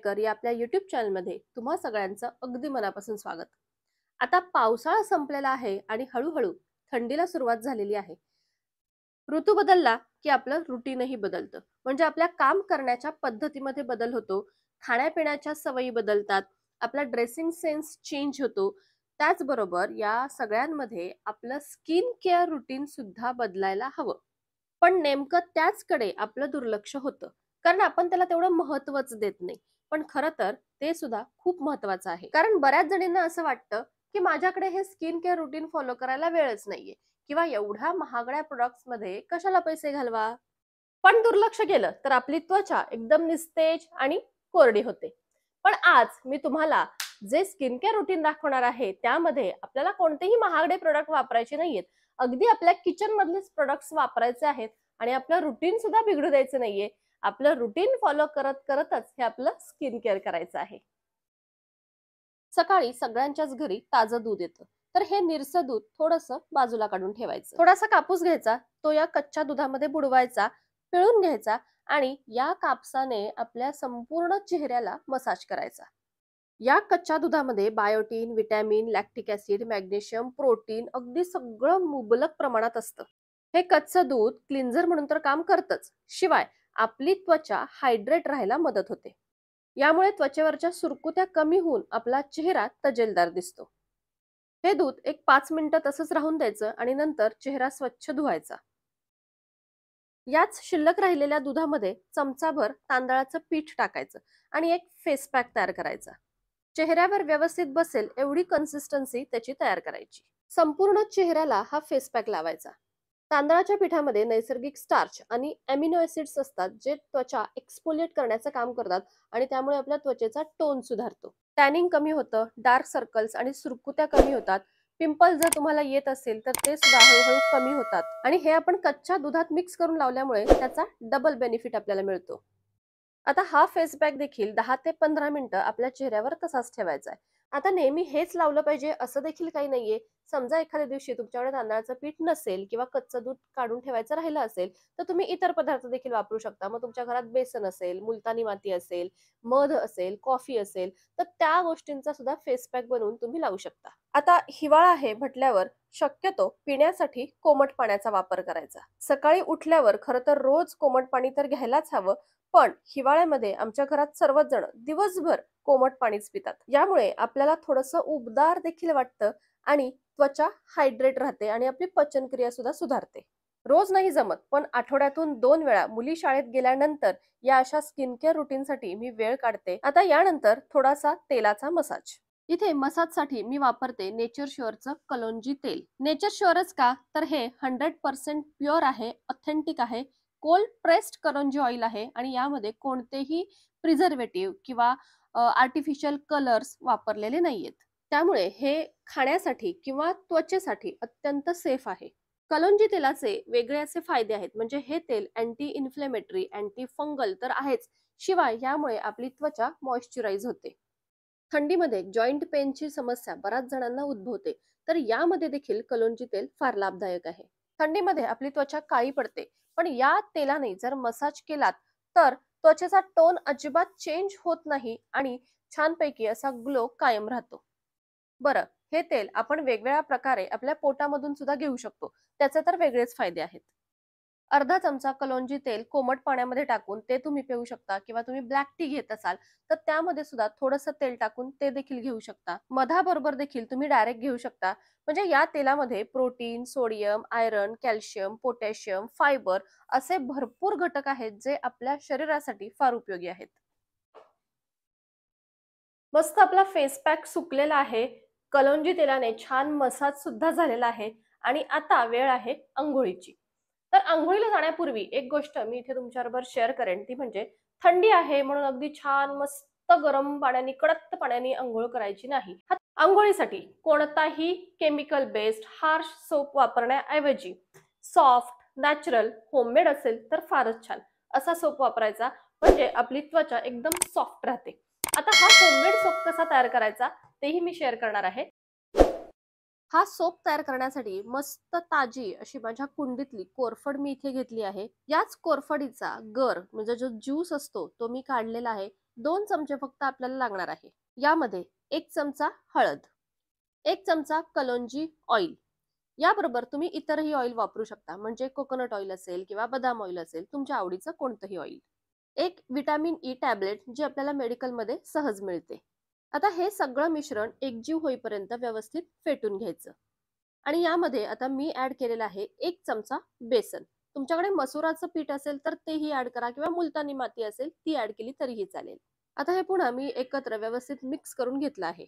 Caretaker या आपल्या YouTube चॅनलमध्ये तुम्हा सगळ्यांचं अगदी मनापासून स्वागत। आता पावसाळा संपलेला आहे आणि हळूहळू थंडीला सुरुवात झालेली आहे। ऋतू बदलला की आपलं रुटीनही बदलतं, म्हणजे आपल्या काम करण्याच्या पद्धतीमध्ये बदल होतो, खाण्यापिण्याच्या सवयी बदलतात, आपला ड्रेसिंग सेन्स चेंज होतो। त्याचबरोबर या सगळ्यांमध्ये आपलं स्किन केअर रुटीन सुद्धा बदलायला हवं। पण नेमकं त्याचकडे आपलं दुर्लक्ष होतं, कारण आपण त्याला तेवढं महत्त्वच देत नाही। पण खरं तर ते सुद्धा खूप महत्त्वाचं आहे, कारण बऱ्याच जणींना असं वाटतं की माझ्याकडे हे स्किन केअर रुटीन फॉलो करायला वेळच नाहीये, किंवा एवढ्या महागड्या प्रोडक्ट्स मध्ये कशाला पैसे घालवा। पण दुर्लक्ष केलं तर आपली त्वचा एकदम निस्तेज आणि कोरडी होते। पण आज मी तुम्हाला जे स्किन केअर रुटीन दाखवणार आहे त्यामध्ये आपल्याला कोणतेही महागडे प्रोडक्ट वापरायचे नाहीयेत, अगदी आपल्या किचन मधलेच प्रोडक्ट्स वापरायचे आहेत आणि आपलं रुटीन सुद्धा बिघडू द्यायचं नाहीये। आपलं रुटीन फॉलो करत करतच हे आपलं स्किन केअर करायचं आहे। सकाळी सगळ्यांच्याच घरी ताजं दूध येतं, तर हे निरसं दूध थोडंसं बाजूला काढून ठेवायचं। थोडासा कापूस घ्यायचा, तो या कच्च्या दुधामध्ये बुडवायचा, पिळून घ्यायचा आणि या कापसाने आपल्या संपूर्ण चेहऱ्याला मसाज करायचा। या कच्च्या दुधामध्ये biotin, vitamin, lactic acid, magnesium, protein अगदी सगळं मुबलक प्रमाणात असतं। हे कच्चं दूध क्लिन्झर म्हणून तर काम करतच, शिवाय आपली त्वचा हायड्रेट राहायला मदत होते। यामुळे त्वचेवरच्या सुरकुत्या कमी होऊन आपला चेहरा तजेलदार दिसतो। हे दूध एक 5 मिनिटं तसंच राहून द्यायचं आणि नंतर चेहरा स्वच्छ धुवायचा। याच शिल्लक राहिलेल्या दुधामध्ये चमचाभर तांदळाचं पीठ टाकायचं आणि एक फेस पॅक तयार करायचा। चेहऱ्यावर व्यवस्थित बसेल एवढी कन्सिस्टन्सी त्याची तयार करायची। संपूर्ण चेहऱ्याला हा फेस पॅक लावायचा। तांदळाच्या पिठामध्ये नैसर्गिक स्टार्च आणि अमिनो ऍसिड्स असतात, जे त्वचा एक्सफोलिएट करण्याचं काम करतात आणि त्यामुळे आपल्या त्वचेचा टोन सुधारतो। टॅनिंग कमी होतं, डार्क सर्कल्स आणि सुरकुत्या कमी होतात, पिंपल जर तुम्हाला येत असेल तर ते सुद्धा हळूहळू कमी होतात। आणि हे आपण कच्च्या दुधात मिक्स करून लावल्यामुळे त्याचा डबल बेनिफिट आपल्याला मिळतो। आता हा फेस पॅक देखील 10 ते 15 मिनिटं आपल्या चेहऱ्यावर तसाच ठेवायचा आहे। आता नेहमी हेच लावलं पाहिजे असं देखील काही नाहीये। समजा एखाद्या दिवशी तुमच्याकडे तांदळाचं पीठ नसेल किंवा कच्चं दूध काढून ठेवायचं राहिलं असेल, तर तुम्ही इतर पदार्थ देखील वापरू शकता। मग तुमच्या घरात बेसन असेल, मुलतानी माती असेल, मध असेल, कॉफी असेल, तर त्या गोष्टींचा सुद्धा फेस पॅक बनवून तुम्ही लावू शकता। आता हिवाळा आहे म्हटल्यावर शक्यतो पिण्यासाठी कोमट पाण्याचा वापर करायचा। सकाळी उठल्यावर खरं तर रोज कोमट पाणी तर घ्यायलाच हवं, पण हिवाळ्यामध्ये आमच्या घरात सर्वच जण दिवसभर कोमट पाणीच पितात। यामुळे आपल्याला थोडंसं उबदार देखील वाटतं आणि त्वचा हायड्रेट राहते आणि आपली पचनक्रिया सुद्धा सुधारते। रोज नाही जमत, पण आठवड्यातून 2 वेळा मुली शाळेत गेल्यानंतर या अशा स्किन केअर रुटीनसाठी मी वेळ काढते। आता यानंतर थोडासा तेलाचा मसाज। इथे मसाजसाठी मी वापरते नेचर शुअरचं कलोंजी तेल। नेचर शुअरच का, तर हे 100% प्युअर आहे, ऑथेंटिक आहे, कोल्ड प्रेस्ड करंजी ऑइल आहे आणि यामध्ये कोणतेही प्रिझर्वेटिव्ह किंवा आर्टिफिशियल कलर्स वापरलेले नाहीयेत। त्यामुळे हे खाण्यासाठी किंवा त्वचेसाठी अत्यंत सेफ आहे। कलोंजी तेलाचे वेगळे असे फायदे आहेत, म्हणजे हे तेल अँटी इन्फ्लेमेटरी, अँटी फंगल तर आहेच, शिवाय यामुळे आपली त्वचा मॉइश्चराइज होते। थंडीमध्ये जॉइंट पेनची समस्या बऱ्याच जणांना उद्भवते, तर यामध्ये देखील कलोंजी तेल फार लाभदायक आहे। थंडीमध्ये आपली त्वचा काळी पडते, पण या तेलाने जर मसाज केलात तर त्वचेचा टोन अजिबात चेंज होत नाही आणि छानपैकी असा ग्लो कायम राहतो। बरं, हे तेल आपण वेगवेगळ्या प्रकारे आपल्या पोटामधून सुद्धा घेऊ शकतो, त्याचे तर वेगळेच फायदे आहेत। अर्धा चमचा कलोंजी तेल कोमट पाण्यामध्ये टाकून ते तुम्ही पिऊ शकता, किंवा तुम्ही ब्लॅक टी घेत असाल तर त्यामध्ये सुद्धा थोडंसं तेल टाकून ते देखील घेऊ शकता। मधाबरोबर देखील तुम्ही डायरेक्ट घेऊ शकता, म्हणजे या तेलामध्ये protein, sodium, iron, calcium, potassium, fibre असे भरपूर घटक आहेत, जे आपल्या शरीरासाठी फार उपयोगी आहेत। मस्त आपला फेस पॅक सुकलेला आहे, कलोंजी तेलाने छान मसाज सुद्धा झालेला आहे आणि आता वेळ आहे अंघोळीची। तर अंघोळीला जाण्यापूर्वी एक गोष्ट मी इथे तुमच्याबरोबर शेअर करेन, ती म्हणजे थंडी आहे म्हणून अगदी छान मस्त गरम पाण्याने, कडक पाण्याने अंघोळ करायची नाही। अंघोळीसाठी कोणताही केमिकल बेस्ड हार्श सोप वापरण्याऐवजी सॉफ्ट, नॅचरल, होममेड असेल तर फारच छान असा सोप वापरायचा, म्हणजे आपली त्वचा एकदम सॉफ्ट राहते। आता हा होममेड सोप कसा तयार करायचा तेही मी शेअर करणार आहे। हा सोप तयार करण्यासाठी मस्त ताजी अशी माझ्या कुंडीतली कोरफड मी इथे घेतली आहे। याच कोरफडीचा गर म्हणजे जो ज्यूस असतो तो मी काढलेला आहे, 2 चमचे फक्त आपल्याला लागणार आहे. यामध्ये 1 चमचा हळद, 1 चमचा कलोंजी ऑइल, याबरोबर तुम्ही इतरही ऑइल वापरू शकता, म्हणजे कोकोनट ऑइल असेल किंवा बदाम ऑइल असेल, तुमच्या आवडीचं कोणतंही ऑइल. एक विटामिन ई टॅबलेट जे आपल्याला मेडिकलमध्ये सहज मिळते. आता हे सगळं मिश्रण एकजीव होईपर्यंत व्यवस्थित फेटून घ्यायचं. आणि यामध्ये आता मी ऍड केलेलं आहे 1 चमचा बेसन. तुमच्याकडे मसुराचं पीठ असेल तर तेही ऍड करा किंवा मुलतानी माती असेल ती ऍड केली तरीही चालेल. आता हे पुन्हा मी एकत्र व्यवस्थित मिक्स करून घेतलं आहे.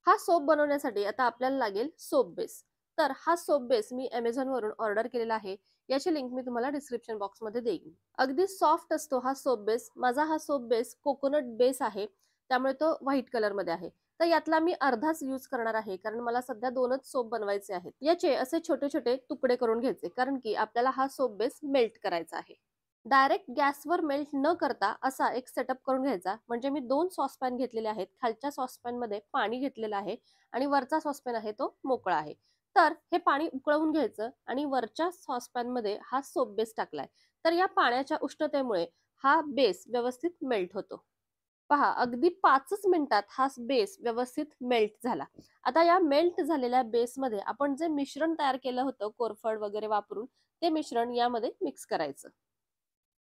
हा सोप बनवण्यासाठी आता आपल्याला लागेल सोप बेस. तर हा सोप बेस मी Amazon वरून ऑर्डर केलेला आहे. याची लिंक मी तुम्हाला डिस्क्रिप्शन बॉक्समध्ये देईन. अगदी सॉफ्ट असतो हा सोप बेस. माझा हा सोप बेस कोकोनट बेस आहे, त्यामुळे तो व्हाईट कलर मध्ये आहे. तर यातला मी अर्धाच यूज करणार आहे, कारण मला सध्या 2च सोप बनवायचे आहेत. याचे असे छोटे छोटे तुकडे करून घ्यायचे, कारण की आपल्याला हा सोप बेस मेल्ट करायचा आहे. डायरेक्ट गॅसवर मेल्ट न करता असा एक सेटअप करून घ्यायचा. म्हणजे मी 2 सॉसपॅन घेतलेले आहेत. खालच्या सॉसपॅन मध्ये पाणी घेतलेलं आहे आणि वरचा सॉसपॅन आहे तो मोकळा आहे. तर हे पाणी उकळवून घ्यायचं आणि वरच्या सॉसपॅन मध्ये हा सोप बेस टाकलाय. तर या पाण्याच्या उष्णतेमुळे हा बेस व्यवस्थित मेल्ट होतो. पहा, अगदी 5च मिनिटात हा बेस व्यवस्थित मेल्ट झाला. आता या मेल्ट झालेल्या बेसमध्ये आपण जे मिश्रण तयार केलं होतं कोरफड वगैरे वापरून, ते मिश्रण यामध्ये मिक्स करायचं.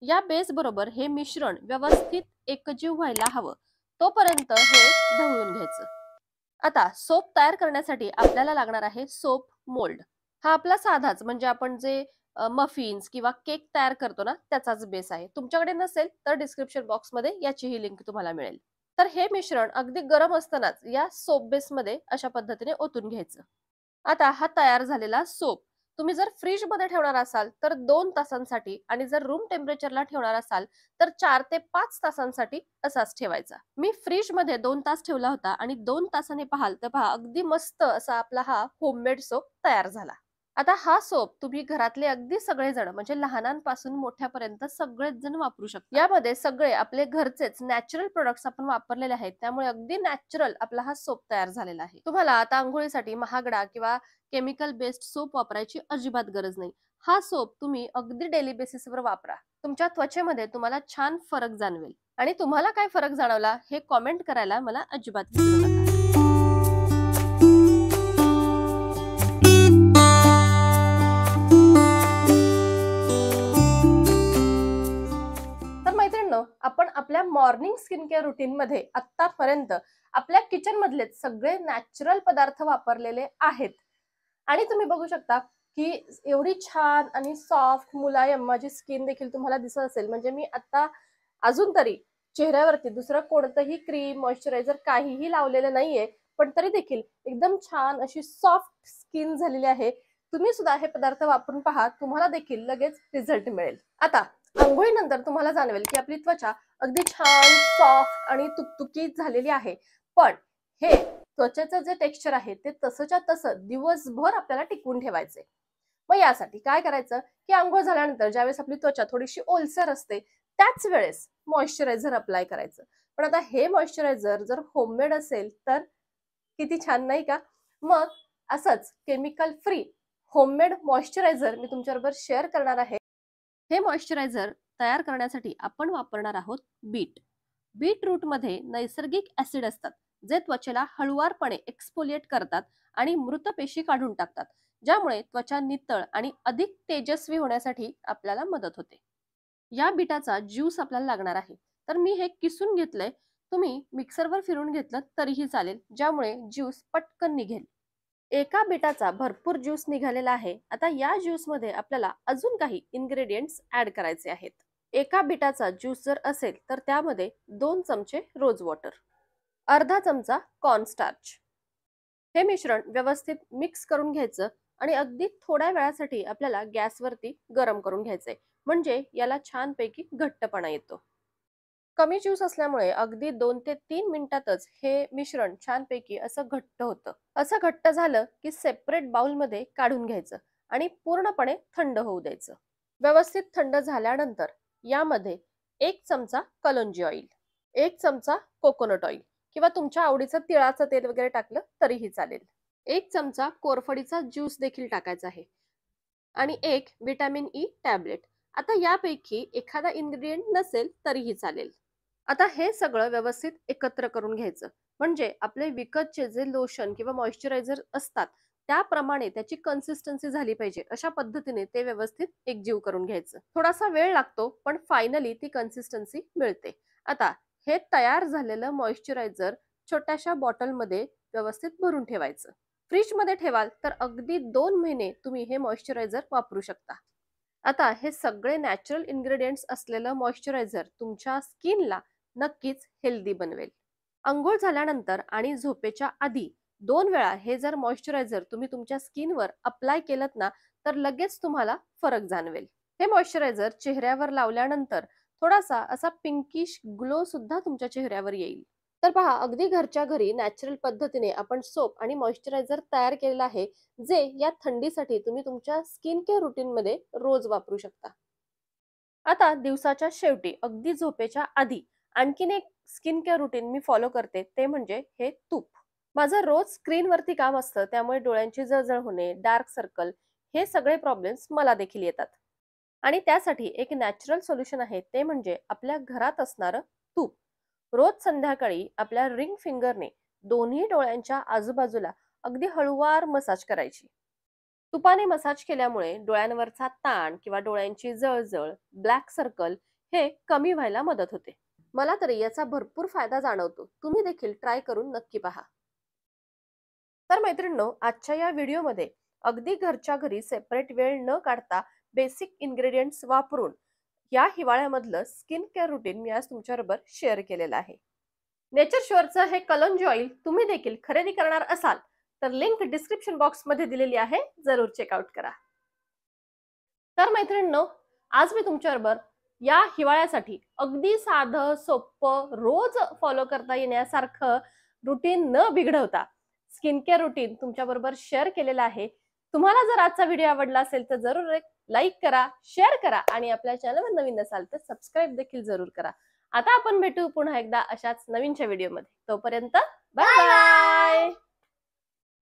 या बेस बरोबर हे मिश्रण व्यवस्थित एकजीव व्हायला हवं, तोपर्यंत हे ढवळून घ्यायचं. आता सोप तयार करण्यासाठी आपल्याला लागणार आहे सोप मोल्ड. हा आपला साधाच, म्हणजे आपण जे मफिन्स किंवा केक तयार करतो ना, त्याचाच बेस आहे. तुमच्याकडे नसेल तर डिस्क्रिप्शन बॉक्समध्ये याचीही लिंक तुम्हाला मिळेल. तर हे मिश्रण अगदी गरम असतानाच या सोप बेसमध्ये अशा पद्धतीने ओतून घ्यायचं. आता हा तयार झालेला सोप तुम्ही जर फ्रीज मध्ये ठेवणार असाल तर 2 तासांसाठी, आणि जर रूम टेम्परेचरला ठेवणार असाल तर 4 ते 5 तासांसाठी असाच ठेवायचा. मी फ्रीज मध्ये 2 तास ठेवला होता आणि 2 तासाने पाहाल तर पहा, अगदी मस्त असा आपला हा होममेड सोप तयार झाला. आता हा सोप तुम्ही घरातले अगदी सगळेजण, म्हणजे लहानांपासून मोठ्यापर्यंत सगळेच जण वापरू शकता. यामध्ये सगळे आपले घरचेच नॅचरल प्रोडक्ट्स आपण वापरलेले आहेत, त्यामुळे अगदी नॅचरल आपला हा सोप तयार झालेला आहे. तुम्हाला आता अंघोळीसाठी महागडा किंवा केमिकल बेस्ड सोप वापरायची अजिबात गरज नाही. हा सोप तुम्ही अगदी डेली बेसिसवर वापरा. तुमच्या त्वचेमध्ये तुम्हाला छान फरक जाणवेल. आणि तुम्हाला काय फरक जाणवला हे कॉमेंट करायला मला अजिबात विसरू नका. तर मैत्रिणींनो, आपण आपल्या मॉर्निंग स्किन केअर रुटीन मध्ये आतापर्यंत आपल्या किचन मधले सगळे नॅचरल पदार्थ वापरलेले आहेत. आणि तुम्ही बघू शकता की एवढी छान आणि सॉफ्ट मुलायम माझी स्किन देखील तुम्हाला दिसत असेल. म्हणजे मी आता अजून तरी चेहऱ्यावरती दुसरं कोणतंही क्रीम मॉइश्चरायझर काहीही लावलेलं नाहीये, पण तरी देखील एकदम छान अशी सॉफ्ट स्किन झालेली आहे. तुम्ही सुद्धा हे पदार्थ वापरून पहा, तुम्हाला देखील लगेच रिझल्ट मिळेल. आता अंघोळीनंतर तुम्हाला जाणवेल की आपली त्वचा अगदी छान सॉफ्ट आणि तुकतुकीत झालेली आहे. पण हे त्वचेचं जे टेक्स्चर आहे ते तसंच्या तसं दिवसभर आपल्याला टिकवून ठेवायचे. मग यासाठी काय करायचं की अंघोळ झाल्यानंतर ज्यावेळेस आपली त्वचा थोडीशी ओलसर असते त्याच वेळेस मॉइश्चरायझर अप्लाय करायचं. पण आता हे मॉइश्चरायझर जर होममेड असेल तर किती छान, नाही का? मग असंच केमिकल फ्री होममेड मॉइश्चरायझर मी तुमच्याबरोबर शेअर करणार आहे. हे मॉइश्चरायझर तयार करण्यासाठी आपण वापरणार आहोत बीट. बीटरूट मध्ये नैसर्गिक ऍसिड असतात, जे त्वचेला हळुवारपणे एक्सफोलिएट करतात आणि मृत पेशी काढून टाकतात, ज्यामुळे त्वचा नितळ आणि अधिक तेजस्वी होण्यासाठी आपल्याला मदत होते. या बीटाचा ज्यूस आपल्याला लागणार आहे. तर मी हे किसून घेतलंय. तुम्ही मिक्सरवर फिरून घेतलं तरीही चालेल, ज्यामुळे ज्यूस पटकन निघेल. एका बीटाचा भरपूर ज्यूस निघालेला आहे. आता या ज्यूस मध्ये आपल्याला अजून काही इन्ग्रेडियंट्स ऍड करायचे आहेत. एका बीटाचा ज्यूस जर असेल तर त्यामध्ये 2 चमचे रोज वॉटर, अर्धा चमचा कॉर्नस्टार्च. हे मिश्रण व्यवस्थित मिक्स करून घ्यायचं आणि अगदी थोड्या वेळासाठी आपल्याला गॅसवरती गरम करून घ्यायचंय, म्हणजे याला छानपैकी घट्टपणा येतो. कमी ज्यूस असल्यामुळे अगदी 2 ते 3 मिनिटातच हे मिश्रण छानपैकी असं घट्ट होतं. असं घट्ट झालं की सेपरेट बाउल मध्ये काढून घ्यायचं आणि पूर्णपणे थंड होऊ द्यायचं. व्यवस्थित थंड झाल्यानंतर यामध्ये 1 चमचा कलोंजी ऑइल, 1 चमचा कोकोनट ऑइल किंवा तुमच्या आवडीचं तिळाचं तेल वगैरे टाकलं तरीही चालेल. 1 चमचा कोरफडीचा ज्यूस देखील टाकायचा आहे आणि 1 विटॅमिन ई टॅबलेट. आता यापैकी एखादा इन्ग्रेडियंट नसेल तरीही चालेल. आता हे सगळं व्यवस्थित एकत्र करून घ्यायचं. म्हणजे आपले विकतचे जे लोशन किंवा मॉइश्चरायझर असतात त्याप्रमाणे त्याची कन्सिस्टन्सी झाली पाहिजे. अशा पद्धतीने ते व्यवस्थित एकजीव करून घ्यायचं. थोडासा वेळ लागतो, पण फायनली ती कन्सिस्टन्सी मिळते. आता हे तयार झालेलं मॉइश्चरायझर छोट्याशा बॉटलमध्ये व्यवस्थित भरून ठेवायचं. फ्रिजमध्ये ठेवाल तर अगदी 2 महिने तुम्ही हे मॉइश्चरायझर वापरू शकता. आता हे सगळे नॅचरल इन्ग्रेडियंट्स असलेलं मॉइश्चरायझर तुमच्या स्किनला नक्कीच हेल्दी बनवेल. अंघोळ झाल्यानंतर आणि झोपेच्या आधी 2 वेळा हे जर मॉइश्चरायझर तुम्ही तुमच्या स्किनवर अप्लाय केलत ना, तर लगेच तुम्हाला फरक जाणवेल. हे मॉइश्चरायझर चेहऱ्यावर लावल्यानंतर थोडासा असा पिंकिश ग्लो सुद्धा तुमच्या चेहऱ्यावर येईल. तर पहा, अगदी घरच्या घरी नॅचरल पद्धतीने आपण सोप आणि मॉइश्चरायझर तयार केलेला आहे, जे या थंडीसाठी तुम्ही तुमच्या स्किन केअर रुटीन मध्ये रोज वापरू शकता. आता दिवसाच्या शेवटी अगदी झोपेच्या आधी आणखीन एक स्किन केअर रुटीन मी फॉलो करते, ते म्हणजे हे तूप. माझं रोज स्क्रीनवरती काम असतं, त्यामुळे डोळ्यांची जळजळ होणे, डार्क सर्कल, हे सगळे प्रॉब्लेम्स मला देखील येतात. आणि त्यासाठी एक नॅचरल सोल्युशन आहे, ते म्हणजे आपल्या घरात असणारं तूप. रोज संध्याकाळी आपल्या रिंग फिंगरने दोन्ही डोळ्यांच्या आजूबाजूला अगदी हळूवार मसाज करायची. तुपाने मसाज केल्यामुळे डोळ्यांवरचा ताण किंवा डोळ्यांची जळजळ, ब्लॅक सर्कल हे कमी व्हायला मदत होते. मला तरी याचा भरपूर फायदा जाणवतो. तुम्ही देखील ट्राय करून नक्की पहा. तर मैत्रिणींनो, आजच्या या व्हिडिओमध्ये अगदी घरच्या घरी सेपरेट वेळ न काढता बेसिक इन्ग्रेडियंट्स वापरून या हिवाळ्यामधलं स्किन केअर रुटीन मी आज तुमच्याबरोबर शेअर केलेलं आहे. नेचर शुअरचं हे कलंजी ऑइल तुम्ही देखील खरेदी करणार असाल तर लिंक डिस्क्रिप्शन बॉक्स मध्ये दिलेली आहे, जरूर चेकआउट करा. तर मैत्रिणींनो, आज मी तुमच्याबरोबर या हिवाळ्यासाठी अगदी साधं सोपं रोज फॉलो करता येण्यासारखं रुटीन न बिघडवता स्किन केअर रुटीन तुमच्याबरोबर शेअर केलेलं आहे. तुम्हाला जर आजचा व्हिडिओ आवडला असेल तर जरूर एक लाईक करा, शेअर करा आणि आपल्या चॅनलवर नवीन असाल तर सबस्क्राईब देखील जरूर करा. आता आपण भेटू पुन्हा एकदा अशाच नवीनच्या व्हिडिओमध्ये. तोपर्यंत बाय बाय.